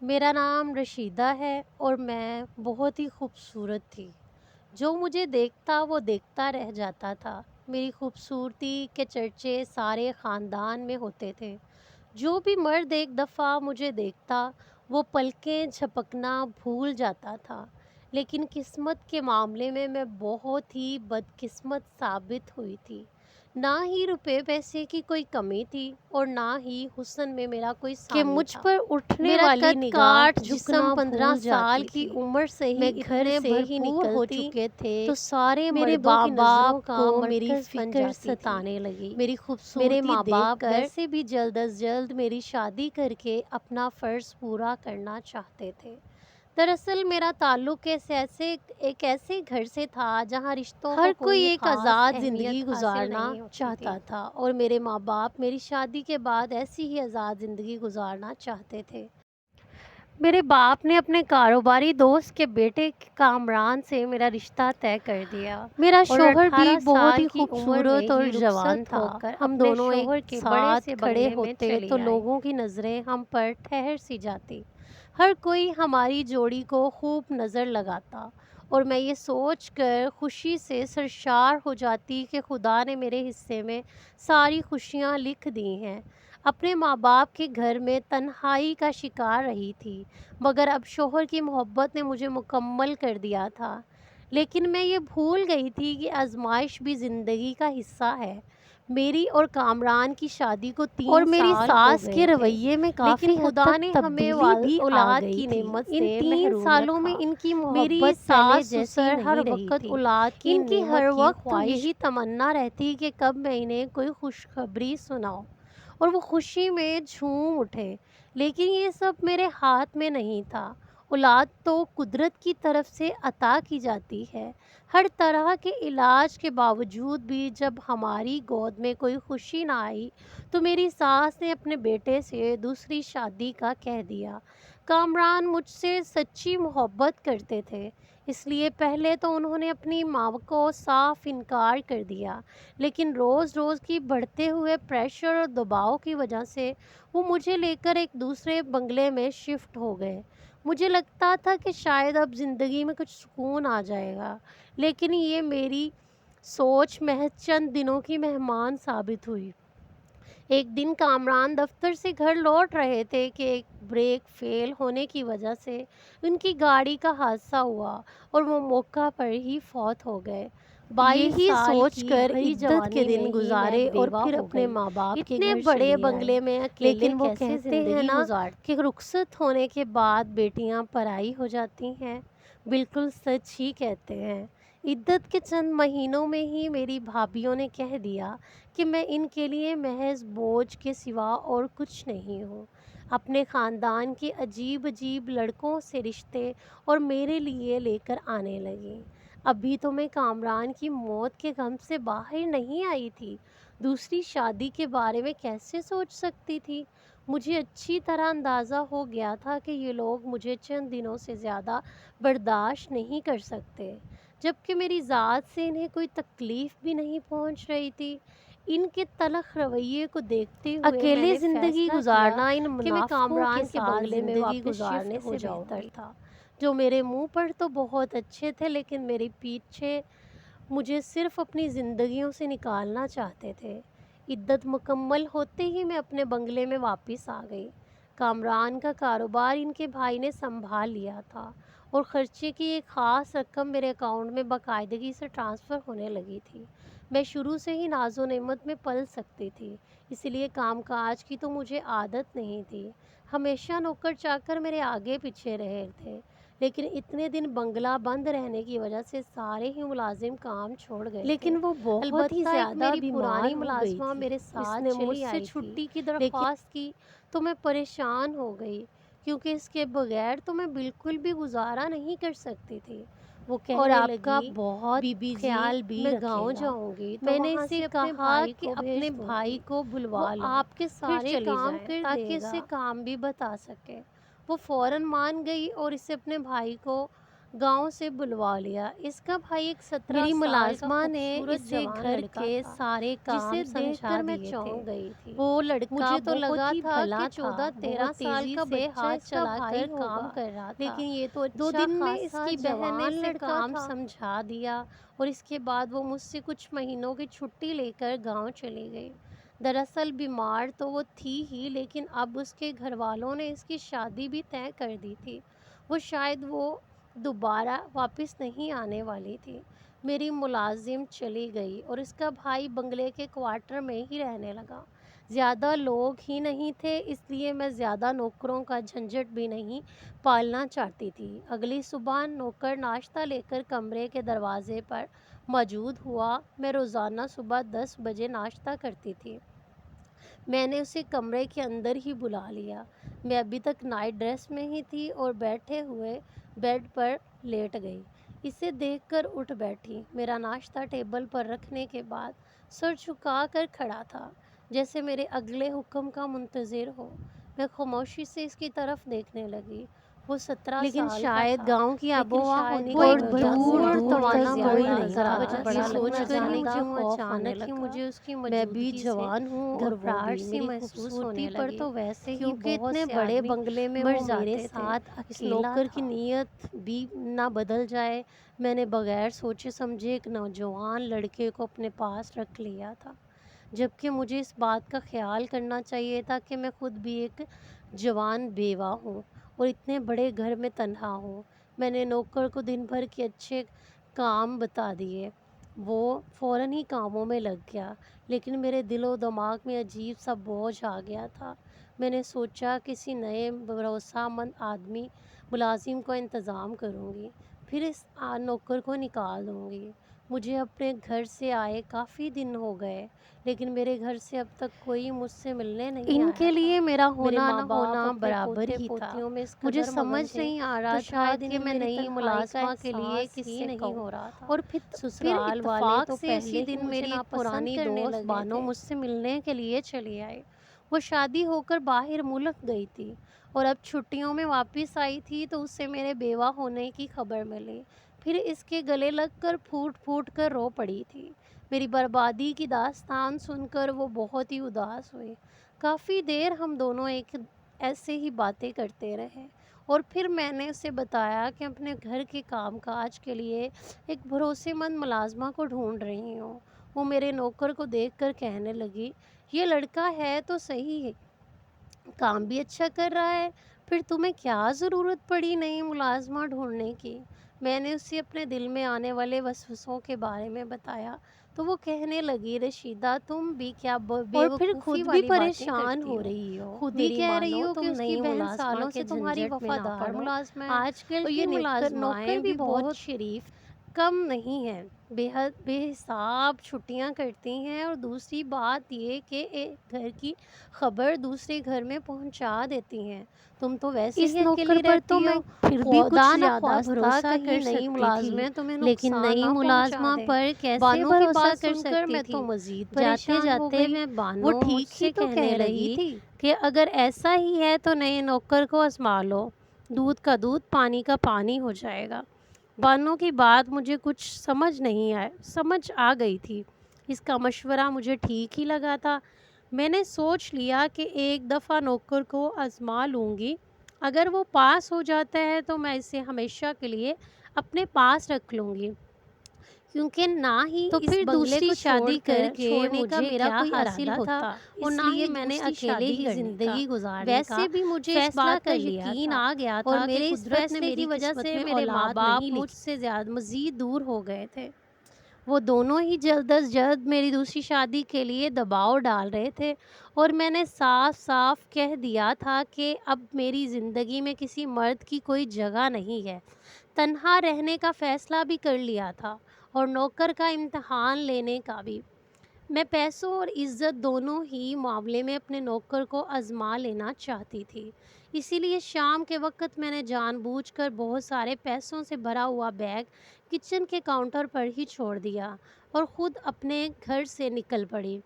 میرا نام رشیدہ ہے اور میں بہت ہی خوبصورت تھی۔ جو مجھے دیکھتا وہ دیکھتا رہ جاتا تھا۔ میری خوبصورتی کے چرچے سارے خاندان میں ہوتے تھے۔ جو بھی مرد ایک دفعہ مجھے دیکھتا وہ پلکیں جھپکنا بھول جاتا تھا۔ لیکن قسمت کے معاملے میں بہت ہی بدقسمت ثابت ہوئی تھی۔ نہ ہی روپے پیسے کی کوئی کمی تھی اور نہ ہی حسن میں میرا کوئی کہ ثانی مجھ تھا۔ پر اٹھنے میرا والی قد نگاہ کاٹ جھکنا جسم 15 بھول سال جاتی کی تھی۔ عمر سے ہی میں گھر اتنے سے ہی بھرپور ہو نکلتی چکے تھے تو سارے میرے مردوں ماں کی نظروں باپ کا کو میری مرکز بن فکر جاتی تھی۔ ستانے لگی۔ میری میرے خوبصورتی ماں دیکھ باپ کر ویسے بھی جلد از جلد میری شادی کر کے اپنا فرض پورا کرنا چاہتے تھے۔ دراصل میرا تعلق ایک ایسے گھر سے تھا جہاں رشتوں ہر کو کوئی کوئی ایک خاص آزاد اہمیت زندگی حاصل گزارنا نہیں ہوتی چاہتا تھی، اور میرے ماں باپ میری شادی کے بعد ایسی ہی آزاد زندگی گزارنا چاہتے تھے۔ میرے باپ نے اپنے کاروباری دوست کے بیٹے کامران سے میرا رشتہ طے کر دیا۔ میرا اور شوہر بھی 18 بہت سال ہی کی عمر میں خوبصورت اور ہی جوان رخصت تھا۔ ہو کر ہم اپنے دونوں ایک شوہر کے بڑے ساتھ سے کھڑے بنگلے میں ہوتے چلی تو آئی۔ لوگوں کی نظریں ہم پر ٹھہر سی جاتی۔ ہر کوئی ہماری جوڑی کو خوب نظر لگاتا اور میں یہ سوچ کر خوشی سے سرشار ہو جاتی کہ خدا نے میرے حصے میں ساری خوشیاں لکھ دی ہیں۔ اپنے ماں باپ کے گھر میں تنہائی کا شکار رہی تھی، مگر اب شوہر کی محبت نے مجھے مکمل کر دیا تھا۔ لیکن میں یہ بھول گئی تھی کہ آزمائش بھی زندگی کا حصہ ہے۔ میری اور کامران کی شادی کو اور 3 میری سال ہو ساس گئے کے تھے، رویے میں لیکن کافی حد خدا تک نے ہمیں تبدیلی بھی آ اولاد گئی کی تھی۔ نعمت ان سے 3 محروم سالوں میں رکھا۔ ان کی میری محبت پہلے ساس جیسی سسر ہر نہیں رہی وقت تھی۔ اولاد کی ان کی ہر نعمت کی وقت خواہش یہی تمنا رہتی کہ کب میں انہیں کوئی خوشخبری سناؤں اور وہ خوشی میں جھوم اٹھے، لیکن یہ سب میرے ہاتھ میں نہیں تھا۔ اولاد تو قدرت کی طرف سے عطا کی جاتی ہے۔ ہر طرح کے علاج کے باوجود بھی جب ہماری گود میں کوئی خوشی نہ آئی تو میری ساس نے اپنے بیٹے سے دوسری شادی کا کہہ دیا۔ کامران مجھ سے سچی محبت کرتے تھے، اس لیے پہلے تو انہوں نے اپنی ماں کو صاف انکار کر دیا، لیکن روز روز کی بڑھتے ہوئے پریشر اور دباؤ کی وجہ سے وہ مجھے لے کر ایک دوسرے بنگلے میں شفٹ ہو گئے۔ مجھے لگتا تھا کہ شاید اب زندگی میں کچھ سکون آ جائے گا، لیکن یہ میری سوچ محض چند دنوں کی مہمان ثابت ہوئی۔ ایک دن کامران دفتر سے گھر لوٹ رہے تھے کہ ایک بریک فیل ہونے کی وجہ سے ان کی گاڑی کا حادثہ ہوا اور وہ موقع پر ہی فوت ہو گئے۔ 22 یہی سال سوچ کی کر بھری عدت کے جوانی میں دن ہی میں گزارے اور بیوہ پھر ہو اپنے گئی۔ ماں باپ کے اتنے گھر بڑے چلی بنگلے آئی۔ میں اکیلے لیکن وہ کیسے کہتے ہیں زندگی نا گزار کہ رخصت ہونے کے بعد بیٹیاں پرائی ہو جاتی ہیں۔ بالکل سچ ہی کہتے ہیں۔ عدت کے چند مہینوں میں ہی میری بھابھیوں نے کہہ دیا کہ میں ان کے لیے محض بوجھ کے سوا اور کچھ نہیں ہوں۔ اپنے خاندان کے عجیب عجیب لڑکوں سے رشتے اور میرے لیے لے کر آنے لگیں۔ ابھی تو میں کامران کی موت کے غم سے باہر نہیں آئی تھی، دوسری شادی کے بارے میں کیسے سوچ سکتی تھی؟ مجھے اچھی طرح اندازہ ہو گیا تھا کہ یہ لوگ مجھے چند دنوں سے زیادہ برداشت نہیں کر سکتے، جبکہ میری ذات سے انہیں کوئی تکلیف بھی نہیں پہنچ رہی تھی۔ ان کے تلخ رویے کو دیکھتے ہوئے میں اکیلے نے زندگی فیصلہ کیا گزارنا ان کہ میں منافقوں کے کامران کے ساتھ بنگلے میں زندگی واپس گزارنے شفٹ ہو سے جاؤں بہتر گی، تھا۔ جو میرے منہ پر تو بہت اچھے تھے لیکن میری پیچھے مجھے صرف اپنی زندگیوں سے نکالنا چاہتے تھے۔ عدت مکمل ہوتے ہی میں اپنے بنگلے میں واپس آ گئی۔ کامران کا کاروبار ان کے بھائی نے سنبھال لیا تھا اور خرچے کی ایک خاص رقم میرے اکاؤنٹ میں باقاعدگی سے ٹرانسفر ہونے لگی تھی۔ میں شروع سے ہی ناز و نعمت میں پل سکتی تھی، اس لیے کام کاج کی تو مجھے عادت نہیں تھی۔ ہمیشہ نوکر چاکر میرے آگے پیچھے رہے تھے، لیکن اتنے دن بنگلہ بند رہنے کی وجہ سے سارے ہی ملازم کام چھوڑ گئے تھے۔ لیکن وہ بہت ہی البتہ ایک زیادہ میری بیمار پرانی ہو گئی ملازمہ تھی۔ میرے اس ساتھ نے مجھ چلی سے آئی تھی، چھٹی کی لیکن درخواست کی تو میں پریشان ہو گئی کیونکہ اس کے بغیر تو میں بالکل بھی گزارا نہیں کر سکتی تھی۔ وہ اور کہنے آپ کا لگی، بہت بی بی جی خیال بھی میں رکھے گاؤں گا۔ جاؤں گی تو میں نے وہاں اسے سے اپنے کہا بھائی کہ کو اپنے بھیج دوں بھائی گی، کو وہ بلوا لو، آپ کے پھر سارے چلی کام جائیں کر تاکہ دے اسے گا، کام بھی بتا سکے۔ وہ فوراً مان گئی اور اسے اپنے بھائی کو گاؤں سے بلوا لیا۔ اس کا بھائی ایک 17 میری سال کا ملازمہ نے خوبصورت اسے جوان گھر لڑکا کے تھا سارے جسے کام دیکھ سمجھا کر میں دیے تھے۔ چونک گئی تھی۔ وہ لڑکا مجھے تو بہت لگا ہی تھا بھلا کہ تھا، 14-13 بہت سال تیزی کا سے بچہ ہاتھ اس کا چلا کر بھائی کام ہوگا، کر رہا تھا، لیکن یہ تو دو اچھا دن میں اس خاصا کی بہن نے جوان اسے لڑکا کام تھا۔ سمجھا دیا اور اس کے بعد وہ مجھ سے کچھ مہینوں کی چھٹی لے کر گاؤں چلی گئی۔ دراصل بیمار تو وہ تھی ہی، لیکن اب اس کے گھر والوں نے اس کی شادی بھی طے کر دی تھی۔ وہ دوبارہ واپس نہیں آنے والی تھی۔ میری ملازم چلی گئی اور اس کا بھائی بنگلے کے کوارٹر میں ہی رہنے لگا۔ زیادہ لوگ ہی نہیں تھے، اس لیے میں زیادہ نوکروں کا جھنجٹ بھی نہیں پالنا چاہتی تھی۔ اگلی صبح نوکر ناشتہ لے کر کمرے کے دروازے پر موجود ہوا۔ میں روزانہ صبح 10 بجے ناشتہ کرتی تھی۔ میں نے اسے کمرے کے اندر ہی بلا لیا۔ میں ابھی تک نائٹ ڈریس میں ہی تھی اور بیٹھے ہوئے بیڈ پر لیٹ گئی۔ اسے دیکھ کر اٹھ بیٹھی۔ میرا ناشتہ ٹیبل پر رکھنے کے بعد سر جھکا کر کھڑا تھا، جیسے میرے اگلے حکم کا منتظر ہو۔ میں خاموشی سے اس کی طرف دیکھنے لگی۔ وہ 17 لیکن سال کا شاید تھا، گاؤں کی آب و لیکن ہوا شاید ہونے وہ کی ایک وجہ سے دور دور تک تک زیادہ کوئی نظر نظر آتا آتا تھا۔ یہ بڑا سوچ لمبا کر ہی زیادہ مجھے خوف آنے اچانک ہی لگا۔ مجھے اس کی میں بھی موجودگی سے جوان ہوں اور وہ گھبراہٹ بھی، سی میری محسوس ہونے خوبصورتی پر لگی، تو ویسے ہی کیونکہ بہت اتنے سے بڑے آدمی بنگلے میں مر وہ میرے جاتے تھے، ساتھ اس اکیلا نوکر کی تھا۔ نیت بھی نہ بدل جائے۔ میں نے بغیر سوچے سمجھے ایک نوجوان لڑکے کو اپنے پاس رکھ لیا تھا، جبکہ مجھے اس بات کا خیال کرنا چاہیے تھا کہ میں خود بھی ایک جوان بیوہ ہوں اور اتنے بڑے گھر میں تنہا ہوں۔ میں نے نوکر کو دن بھر کے اچھے کام بتا دیے۔ وہ فوراً ہی کاموں میں لگ گیا، لیکن میرے دل و دماغ میں عجیب سا بوجھ آ گیا تھا۔ میں نے سوچا کسی نئے بھروسہ مند ملازم کو انتظام کروں گی، پھر اس نوکر کو نکال دوں گی۔ مجھے اپنے گھر سے آئے کافی دن ہو گئے، لیکن میرے گھر سے اب تک کوئی مجھ سے ملنے نہیں ان آیا کے تھا۔ لیے میرا میرے ہونا نہ ماں باپ ہونا اپنے برابر پوتے ہی تھا۔ پوتیوں میں اس مجھے قدر مگن سمجھ تھے نہیں آ تو رہا تھا شاید کہ انہیں میں میری نئی تنہائی کا ملازمہ کے لیے احساس کس ہی سے نہیں کہوں۔ ہو رہا تھا۔ اور پھر سسرال والے اتفاق تو سے پہلے اسی ہی دن مجھے میری ایک ناپسند پرانی کرنے دوست لگے بانو تھے۔ مجھ سے ملنے کے لیے چلی آئی۔ وہ شادی ہو کر باہر ملک گئی تھی اور اب چھٹیوں میں واپس آئی تھی تو اسے میرے بیوہ ہونے کی خبر ملی۔ پھر اس کے گلے لگ کر پھوٹ پھوٹ کر رو پڑی تھی۔ میری بربادی کی داستان سن کر وہ بہت ہی اداس ہوئی۔ کافی دیر ہم دونوں ایسے ہی باتیں کرتے رہے اور پھر میں نے اسے بتایا کہ اپنے گھر کے کام کاج کے لیے ایک بھروسے مند ملازمہ کو ڈھونڈ رہی ہوں۔ وہ میرے نوکر کو دیکھ کر کہنے لگی، یہ لڑکا ہے تو صحیح، کام بھی اچھا کر رہا ہے، پھر تمہیں کیا ضرورت پڑی نئی ملازمہ ڈھونڈنے کی؟ میں نے اسے اپنے دل میں آنے والے وسوسوں کے بارے میں بتایا تو وہ کہنے لگی، رشیدہ تم بھی کیا اور پھر بیوقوفی خود بھی والی باتیں پریشان کرتی ہو ہو؟ رہی ہو، خود ہی میری کہہ رہی مانو ہو کہ تم اس کی نئی بہن ملازمہ سالوں کے سے تمہاری جھنجٹ میں نہ وفادار پڑو۔ ملازمہ ہے آج کل اور کی یہ نوکر ملازمائیں بھی بھی بہت بہت شریف کم نہیں ہے، بے حساب چھٹیاں کرتی ہیں، اور دوسری بات یہ کہ ایک گھر کی خبر دوسرے گھر میں پہنچا دیتی ہیں۔ تم تو ویسے اس ہی نوکر اکیلی پر تو رہتی میں ہو، پھر بھی کچھ خدا زیادہ نخواستہ بھروسہ کہیں کر نئی سکتی تھی، ملازمیں تمہیں لیکن نقصان نئی نہ پہنچا ملازمہ دے۔ پر کیسے بانو کی بھروسہ بات کر سن کر سکتی میں تو تھی؟ مزید جاتے پریشان ہو جاتے گئی۔ میں وہ بانو مجھ ٹھیک ہی سے تو کہنے کہہ رہی لگی تھی۔ کہ اگر ایسا ہی ہے تو نئے نوکر کو آزما لو، دودھ کا دودھ پانی کا پانی ہو جائے گا۔ بانو کی بات مجھے کچھ سمجھ آ گئی تھی۔ اس کا مشورہ مجھے ٹھیک ہی لگا تھا۔ میں نے سوچ لیا کہ ایک دفعہ نوکر کو آزما لوں گی، اگر وہ پاس ہو جاتا ہے تو میں اسے ہمیشہ کے لیے اپنے پاس رکھ لوں گی، کیونکہ نہ ہی تو اس پھر بنگلے دوسری کو شادی چھوڑنے کا مجھے میرا کیا کوئی حاصل ارادہ تھا، ہوتا، اور اس نہ لیے ہی میں نے دوسری اکیلے شادی ہی کرنے کا۔ زندگی گزارنے کا ویسے بھی مجھے اس فیصلہ بات کا کر لیا یقین تھا، آ گیا اور تھا کہ میرے اس قدرت نے فیصلے کی میری وجہ قسمت سے میں میرے ماں اولاد باپ نہیں مجھ لکھی۔ سے زیادہ مزید دور ہو گئے تھے۔ وہ دونوں ہی جلد از جلد میری دوسری شادی کے لیے دباؤ ڈال رہے تھے، اور میں نے صاف صاف کہہ دیا تھا کہ اب میری زندگی میں کسی مرد کی کوئی جگہ نہیں ہے۔ تنہا رہنے کا فیصلہ بھی کر لیا تھا اور نوکر کا امتحان لینے کا بھی۔ میں پیسوں اور عزت دونوں ہی معاملے میں اپنے نوکر کو آزما لینا چاہتی تھی۔ اسی لیے شام کے وقت میں نے جان بوجھ کر بہت سارے پیسوں سے بھرا ہوا بیگ کچن کے کاؤنٹر پر ہی چھوڑ دیا اور خود اپنے گھر سے نکل پڑی۔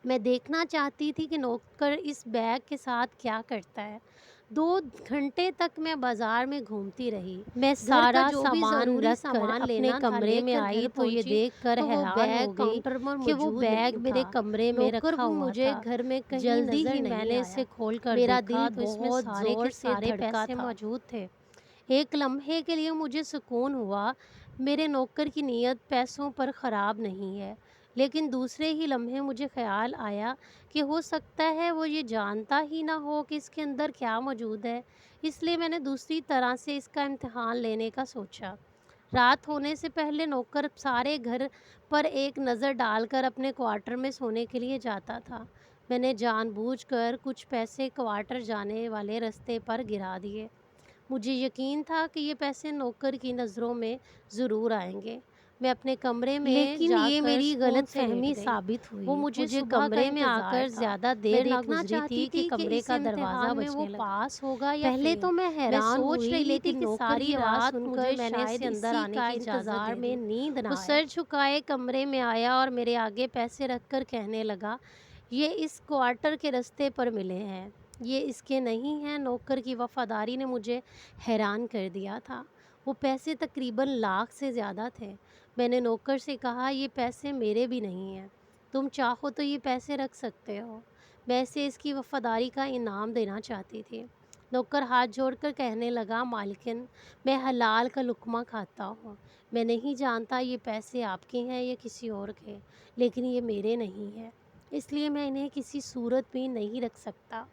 میں دیکھنا چاہتی تھی کہ نوکر اس بیگ کے ساتھ کیا کرتا ہے۔ 2 گھنٹے تک میں بازار میں گھومتی رہی۔ میں گھر کا سارا جو بھی سامان ضروری رکھ کر سامان اپنے لینا تھا کمرے لے میں کر آئی گھر تو یہ پہنچی دیکھ کر تو وہ حیران بیگ ہو گئی کاؤنٹر پر کہ وہ موجود بیگ نہیں میرے تھا۔ کمرے میں نوکر رکھا ہوا مجھے تھا۔ گھر میں کہیں جلدی نظر ہی میں نہیں نے آیا۔ اسے کھول کر میرا دیکھا دل تو اس میں بہت سارے زور کے سے سارے دھڑکا پیسے تھا۔ موجود تھے۔ ایک لمحے کے لیے مجھے سکون ہوا، میرے نوکر کی نیت پیسوں پر خراب نہیں ہے، لیکن دوسرے ہی لمحے مجھے خیال آیا کہ ہو سکتا ہے وہ یہ جانتا ہی نہ ہو کہ اس کے اندر کیا موجود ہے۔ اس لیے میں نے دوسری طرح سے اس کا امتحان لینے کا سوچا۔ رات ہونے سے پہلے نوکر سارے گھر پر ایک نظر ڈال کر اپنے کوارٹر میں سونے کے لیے جاتا تھا۔ میں نے جان بوجھ کر کچھ پیسے کوارٹر جانے والے رستے پر گرا دیے۔ مجھے یقین تھا کہ یہ پیسے نوکر کی نظروں میں ضرور آئیں گے۔ میں اپنے کمرے میں لیکن جا یہ کر میری سکون غلط سے لیٹ فہمی گئی۔ ثابت ہوئی۔ وہ مجھے صبح کا کمرے میں آ انتظار کر تھا۔ زیادہ میں دیر نہ دیکھنا گزری چاہتی تھی کہ تھی کہ کمرے اس کا دروازہ امتحان میں وہ بجنے لگا۔ پاس ہوگا یا پہلے فیل۔ تو میں میں حیران سوچ ہوئی، رہی تھی لیکن کہ نوکر ساری کی آواز رات سن کر مجھے میں نے اسے شاید اندر اسی آنے کا کی اجازت انتظار دے میں دی۔ نیند نہ وہ آئے۔ سر جھکائے کمرے میں آیا اور میرے آگے پیسے رکھ کر کہنے لگا، یہ اس کوارٹر کے رستے پر ملے ہیں، یہ اس کے نہیں ہیں۔ نوکر کی وفاداری نے مجھے حیران کر دیا تھا۔ وہ پیسے تقریباً 1,00,000 سے زیادہ تھے۔ میں نے نوکر سے کہا، یہ پیسے میرے بھی نہیں ہیں، تم چاہو تو یہ پیسے رکھ سکتے ہو۔ میں اسے اس کی وفاداری کا انعام دینا چاہتی تھی۔ نوکر ہاتھ جوڑ کر کہنے لگا، مالکن، میں حلال کا لقمہ کھاتا ہوں۔ میں نہیں جانتا یہ پیسے آپ کے ہیں یا کسی اور کے، لیکن یہ میرے نہیں ہیں، اس لیے میں انہیں کسی صورت بھی نہیں رکھ سکتا۔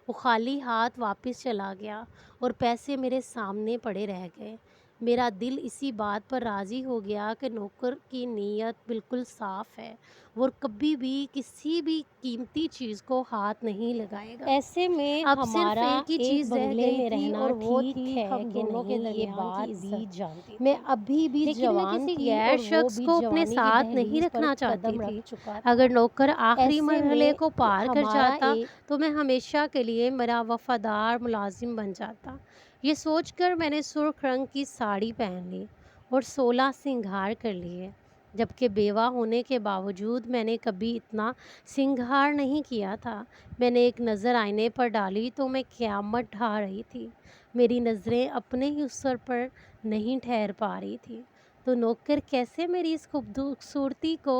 وہ خالی ہاتھ واپس چلا گیا اور پیسے میرے سامنے پڑے رہ گئے۔ میرا دل اسی بات پر راضی ہو گیا کہ نوکر کی نیت بالکل صاف ہے، وہ کبھی بھی کسی بھی قیمتی چیز کو ہاتھ نہیں لگائے گا۔ ایسے میں اب صرف ہمارا ایک ہی ایک چیز رہ بنگلے گئی میں تھی رہنا اور وہ ٹھیک تھی ہے ہم کہ دونوں کے نہیں، یہ درمیان کی بات بھی عزت۔ جانتی میں تھی، ابھی بھی لیکن میں جوان کسی تھی غیر اور وہ شخص بھی کو اپنے جوانی کی ساتھ نہیں دہلیز پر رکھنا چاہتی قدم تھی۔ رکھ چکا تھا۔ اگر نوکر آخری ایسے مرحلے کو میں پار کر ہمارا جاتا ایک تو میں ہمیشہ کے لیے میرا وفادار ملازم بن جاتا۔ یہ سوچ کر میں نے سرخ رنگ کی ساڑی پہن لی اور 16 سنگھار کر لیے۔ جبکہ بیوہ ہونے کے باوجود میں نے کبھی اتنا سنگھار نہیں کیا تھا۔ میں نے ایک نظر آئینے پر ڈالی تو میں قیامت ڈھا رہی تھی۔ میری نظریں اپنے ہی اسر پر نہیں ٹھہر پا رہی تھی تو نوکر کیسے میری اس خوبصورتی کو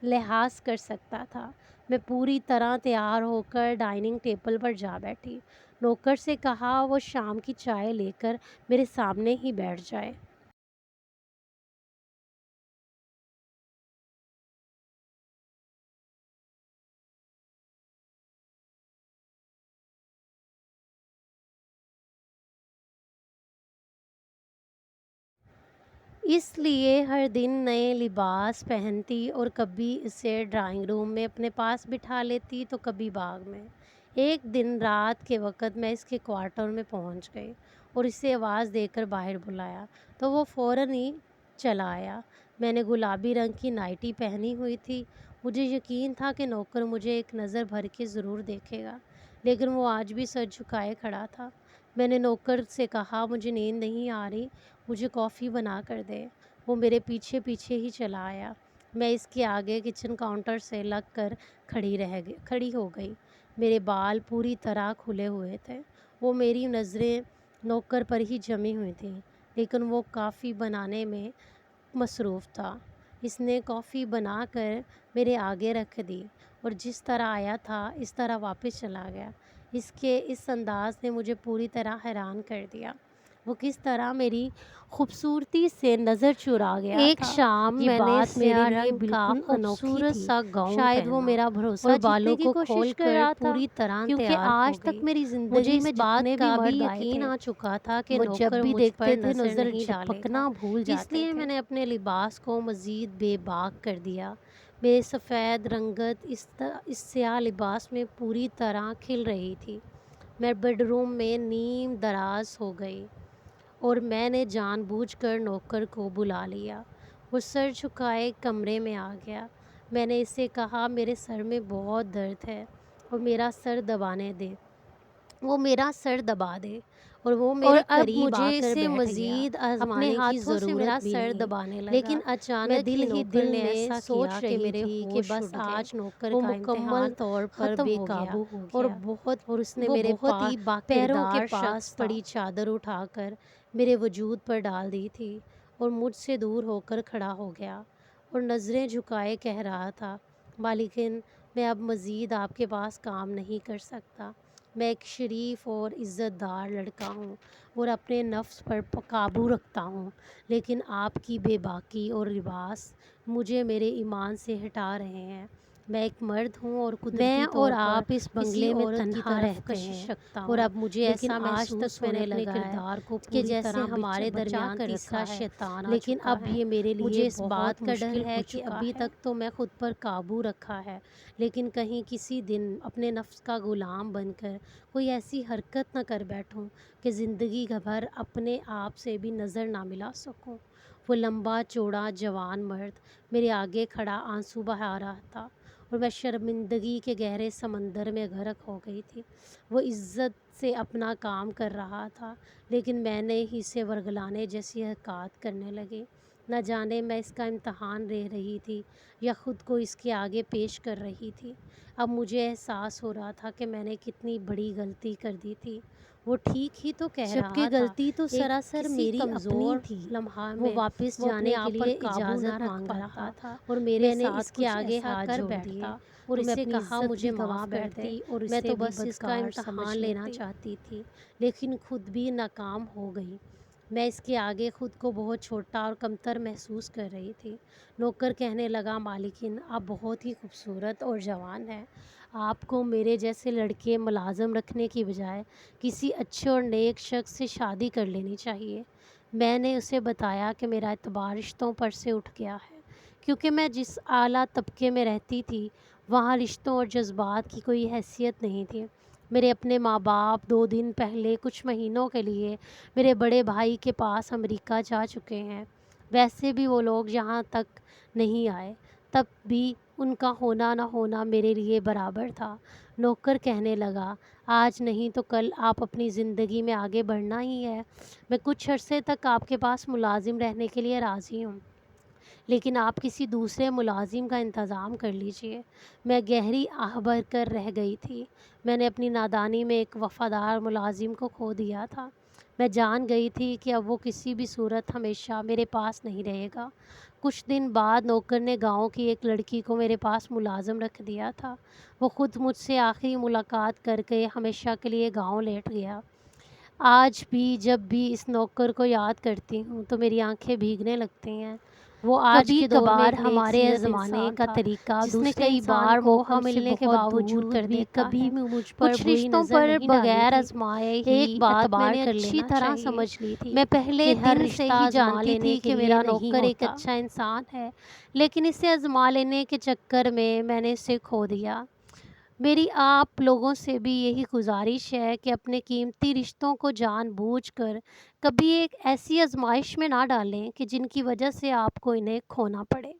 لحاظ کر سکتا تھا۔ میں پوری طرح تیار ہو کر ڈائننگ ٹیبل پر جا بیٹھی۔ نوکر سے کہا وہ شام کی چائے لے کر میرے سامنے ہی بیٹھ جائے۔ اس لیے ہر دن نئے لباس پہنتی اور کبھی اسے ڈرائنگ روم میں اپنے پاس بٹھا لیتی تو کبھی باغ میں۔ ایک دن رات کے وقت میں اس کے کوارٹر میں پہنچ گئی اور اسے آواز دے کر باہر بلایا تو وہ فوراً ہی چلا آیا۔ میں نے گلابی رنگ کی نائٹی پہنی ہوئی تھی۔ مجھے یقین تھا کہ نوکر مجھے ایک نظر بھر کے ضرور دیکھے گا، لیکن وہ آج بھی سر جھکائے کھڑا تھا۔ میں نے نوکر سے کہا، مجھے نیند نہیں آ رہی، مجھے کافی بنا کر دے۔ وہ میرے پیچھے پیچھے ہی چلا آیا۔ میں اس کے آگے کچن کاؤنٹر سے لگ کر کھڑی ہو گئی۔ میرے بال پوری طرح کھلے ہوئے تھے۔ وہ میری نظریں نوکر پر ہی جمی ہوئی تھیں، لیکن وہ کافی بنانے میں مصروف تھا۔ اس نے کافی بنا کر میرے آگے رکھ دی اور جس طرح آیا تھا اس طرح واپس چلا گیا۔ اس کے اس انداز نے مجھے پوری طرح حیران کر دیا۔ وہ کس طرح میری خوبصورتی سے نظر چرا گیا تھا۔ ایک شام یہ میں نے بات میرے سیاہ لیے رنگ کا بالکل انوکھی خوبصورت تھی۔ سا گاؤن شاید وہ پہنا میرا اور بھروسہ بالوں جیتنے کو کی کھول کوشش کر کر رہا تھا، پوری طرح کیونکہ تیار ہو آج گئی۔ تک میری مجھے زندگی اس میں بات جتنے بھی کا بھی مرد آئے یقین تھے، آ چکا تھا کہ وہ جب نوکر بھی مجھ پر دیکھتے تھے نظر نہیں ڈالے جھپکنا گا۔ بھول اس جاتے لیے تھے۔ میں نے اپنے لباس کو مزید بے باک کر دیا۔ میرے سفید رنگت اس سیاہ لباس میں پوری طرح کھل رہی تھی۔ میں بیڈ روم میں نیم دراز ہو گئی اور میں نے جان بوجھ کر نوکر کو بلا لیا۔ وہ سر جھکائے کمرے میں آ گیا۔ میں نے اسے کہا، میرے سر میں بہت درد ہے اور میرا سر دبانے دے۔ وہ میرا سر دبا دے اور وہ اور میرے اب قریب آ مجھے کر اسے بیٹھ گیا۔ مزید اپنے آزمانے کی ہاتھوں سے میرا ضرورت بھی سر نہیں، دبانے لیکن لگا۔ میں اچانک ہی دل ہی نوکر دل نے میں ایسا کیا سوچ کہ رہی میرے تھی کہ ہوش بس اڑ گئے۔ آج نوکر وہ کا مکمل امتحان طور پر ختم بے ہو گیا قابو ہو اور گیا، بہت اور اس نے وہ میرے بہت ہی پیروں کے باکردار پاس شخص تھا۔ پڑی چادر اٹھا کر میرے وجود پر ڈال دی تھی اور مجھ سے دور ہو کر کھڑا ہو گیا اور نظریں جھکائے کہہ رہا تھا، مالکن میں اب مزید آپ کے پاس کام نہیں کر سکتا۔ میں ایک شریف اور عزت دار لڑکا ہوں اور اپنے نفس پر قابو رکھتا ہوں، لیکن آپ کی بے باکی اور لباس مجھے میرے ایمان سے ہٹا رہے ہیں۔ میں ایک مرد ہوں اور میں قدرتی اور طور پر آپ اس کسی بنگلے میں عورت کی تنہا طرف رہتے کشش ہیں رکھتا اور ہوں، اب مجھے لیکن ایسا آج تک محسوس میں نے ہونے اپنے لگا ہے کردار کو کہ پوری جیسے طرح ہمارے بچا درمیان کر تیسرا رکھا ہے، شیطان آ لیکن چکا اب ہے۔ یہ میرے لیے مجھے اس بہت بات کا ڈر مشکل ہے ہو کہ چکا ابھی ہے۔ تک تو میں خود پر قابو رکھا ہے، لیکن کہیں کسی دن اپنے نفس کا غلام بن کر کوئی ایسی حرکت نہ کر بیٹھوں کہ زندگی بھر اپنے آپ سے بھی نظر نہ ملا سکوں۔ وہ لمبا چوڑا جوان مرد میرے آگے کھڑا آنسو بہا رہا تھا اور میں شرمندگی کے گہرے سمندر میں غرق ہو گئی تھی۔ وہ عزت سے اپنا کام کر رہا تھا، لیکن میں نے ہی سے ورگلانے جیسی حرکات کرنے لگی۔ نہ جانے میں اس کا امتحان لے رہی تھی یا خود کو اس کے آگے پیش کر رہی تھی۔ اب مجھے احساس ہو رہا تھا کہ میں نے کتنی بڑی غلطی کر دی تھی۔ وہ ٹھیک ہی تو کہہ جبکہ رہا تھا، غلطی تو ایک سراسر کسی میری اپنی کمزور تھی۔ لمحہ وہ میں واپس وہ اپنے جانے کے آپ پر لیے قابو نہ اجازت رکھ مانگ پا رہا رہا تھا اور میرے میں نے اس ساتھ کے کچھ آگے ایسا ہاتھ کر جوڑ دیے بیٹھتا اور اور میں اسے اپنی کہا عزت مجھے بھی گنوا معاف کر دے، بیٹھتی اور میں اسے تو بھی بس اس کا بدکار امتحان سمجھ لینا لیتی۔ چاہتی تھی، لیکن خود بھی ناکام ہو گئی۔ میں اس کے آگے خود کو بہت چھوٹا اور کمتر محسوس کر رہی تھی۔ نوکر کہنے لگا، مالکن آپ بہت ہی خوبصورت اور جوان ہیں، آپ کو میرے جیسے لڑکے ملازم رکھنے کی بجائے کسی اچھے اور نیک شخص سے شادی کر لینی چاہیے۔ میں نے اسے بتایا کہ میرا اعتبار رشتوں پر سے اٹھ گیا ہے، کیونکہ میں جس اعلیٰ طبقے میں رہتی تھی وہاں رشتوں اور جذبات کی کوئی حیثیت نہیں تھی۔ میرے اپنے ماں باپ 2 دن پہلے کچھ مہینوں کے لیے میرے بڑے بھائی کے پاس امریکہ جا چکے ہیں۔ ویسے بھی وہ لوگ یہاں تک نہیں آئے، تب بھی ان کا ہونا نہ ہونا میرے لیے برابر تھا۔ نوکر کہنے لگا، آج نہیں تو کل آپ اپنی زندگی میں آگے بڑھنا ہی ہے۔ میں کچھ عرصے تک آپ کے پاس ملازم رہنے کے لیے راضی ہوں، لیکن آپ کسی دوسرے ملازم کا انتظام کر لیجئے۔ میں گہری آہ بھر کر رہ گئی تھی۔ میں نے اپنی نادانی میں ایک وفادار ملازم کو کھو دیا تھا۔ میں جان گئی تھی کہ اب وہ کسی بھی صورت ہمیشہ میرے پاس نہیں رہے گا۔ کچھ دن بعد نوکر نے گاؤں کی ایک لڑکی کو میرے پاس ملازم رکھ دیا تھا۔ وہ خود مجھ سے آخری ملاقات کر کے ہمیشہ کے لیے گاؤں لیٹ گیا۔ آج بھی جب بھی اس نوکر کو یاد کرتی ہوں تو میری آنکھیں بھیگنے لگتی ہیں۔ وہ آج کبھی کے دور میں کبھار ایک نیک ہمارے سیرت آزمانے انسان کا تھا، طریقہ جس نے دوسرے کئی انسان بار کو موقع ہم سے ملنے کے بہت دور باوجود کر بھی دیتا کبھی ہے۔ مجھ پر کچھ بری رشتوں نظر پر نہیں ڈالی بغیر تھی۔ آزمائے ہی ایک بات میں اعتبار نے کر اچھی لینا طرح چاہیے۔ سمجھ لی تھی میں کہ پہلے ہر دن سے رشتہ ہی آزما جانتی لینے تھی کے کہ لیے میرا نہیں نوکر ایک ہوتا۔ اچھا انسان ہے، لیکن اسے آزما لینے کے چکر میں نے اسے کھو دیا۔ میری آپ لوگوں سے بھی یہی گزارش ہے کہ اپنے قیمتی رشتوں کو جان بوجھ کر کبھی ایک ایسی آزمائش میں نہ ڈالیں کہ جن کی وجہ سے آپ کو انہیں کھونا پڑے۔